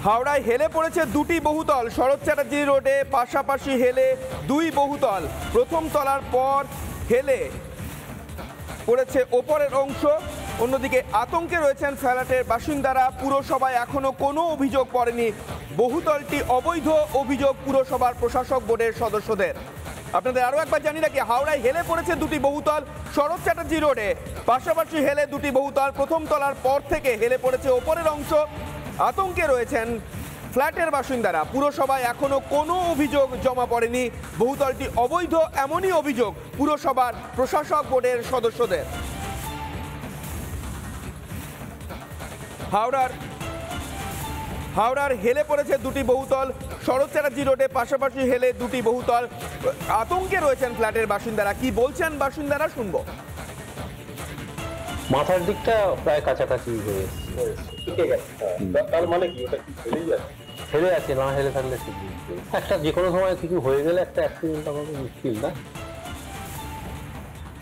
হাওড়ায় হেলে পড়েছে দুটি বহুতল। শরৎ চ্যাটার্জি রোডে পাশাপাশি হেলে দুই বহুতল। প্রথম তলার পর হেলে পড়েছে ওপরের অংশ। অন্যদিকে আতঙ্কে রয়েছেন ফ্ল্যাটের বাসিন্দারা। পুরসভায় এখনো কোনো অভিযোগ পড়েনি। বহুতলটি অবৈধ অভিযোগ পুরসভার প্রশাসক বোর্ডের সদস্যদের। আপনাদের আরও একবার জানি রাখি, হাওড়ায় হেলে পড়েছে দুটি বহুতল। শরৎ চ্যাটার্জি রোডে পাশাপাশি হেলে দুটি বহুতল। প্রথম তলার পর থেকে হেলে পড়েছে ওপরের অংশ। আতঙ্কে রয়েছেন ফ্ল্যাটের বাসিন্দারা। পুরসভায় এখনো কোনো অভিযোগ জমা পড়েনি। বহুতলটি অবৈধ এমনই অভিযোগ পুরসভার প্রশাসক বোর্ডের সদস্যদের। হাওড়ার হেলে পড়েছে দুটি বহুতল। শরৎ চ্যাটার্জি রোডে পাশাপাশি হেলে দুটি বহুতল। আতঙ্কে রয়েছেন ফ্ল্যাটের বাসিন্দারা। কি বলছেন বাসিন্দারা শুনবো। মাথার দিকটা প্রায় কাছাকাছি হয়ে তার মানে কি ওটা কি ফেলেই যাচ্ছে? হেলে আছে, না হেলে থাকলে ঠিক একটা যে কোনো সময় কিছু হয়ে গেলে একটা অ্যাক্সিডেন্ট আমাদের মুশকিল না।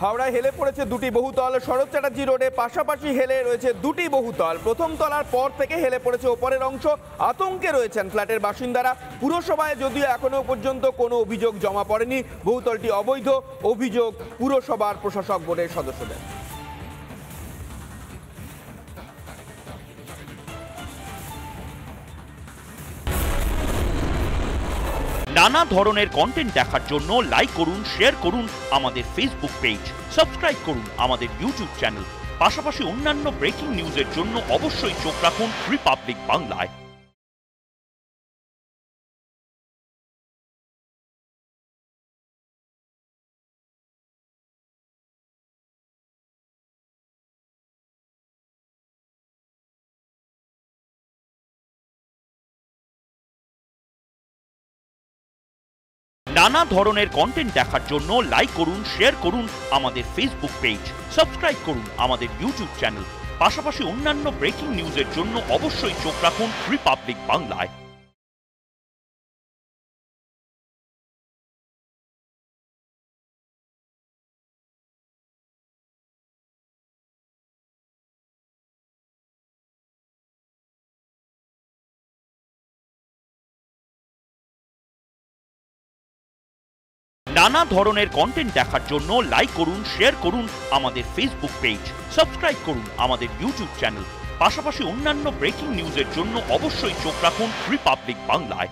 হাওড়ায় হেলে পড়েছে দুটি বহুতল। শরৎ চ্যাটার্জি রোডে পাশাপাশি হেলে রয়েছে দুটি বহুতল। প্রথম তলার পর থেকে হেলে পড়েছে ওপরের অংশ। আতঙ্কে রয়েছেন ফ্ল্যাটের বাসিন্দারা। পুরসভায় যদিও এখনো পর্যন্ত কোনো অভিযোগ জমা পড়েনি। বহুতলটি অবৈধ অভিযোগ পুরসভার প্রশাসক বোর্ডের সদস্যদের। নানা ধরনের কন্টেন্ট দেখার জন্য লাইক করুন, শেয়ার করুন আমাদের ফেসবুক পেজ, সাবস্ক্রাইব করুন আমাদের ইউটিউব চ্যানেল। পাশাপাশি অন্যান্য ব্রেকিং নিউজের জন্য অবশ্যই চোখ রাখুন রিপাবলিক বাংলায়। নানা ধরনের কন্টেন্ট দেখার জন্য লাইক করুন, শেয়ার করুন আমাদের ফেসবুক পেজ, সাবস্ক্রাইব করুন আমাদের ইউটিউব চ্যানেল। পাশাপাশি অন্যান্য ব্রেকিং নিউজের জন্য অবশ্যই চোখ রাখুন রিপাবলিক বাংলায়। নানা ধরনের কন্টেন্ট দেখার জন্য লাইক করুন, শেয়ার করুন আমাদের ফেসবুক পেজ, সাবস্ক্রাইব করুন আমাদের ইউটিউব চ্যানেল। পাশাপাশি অন্যান্য ব্রেকিং নিউজের জন্য অবশ্যই চোখ রাখুন রিপাবলিক বাংলায়।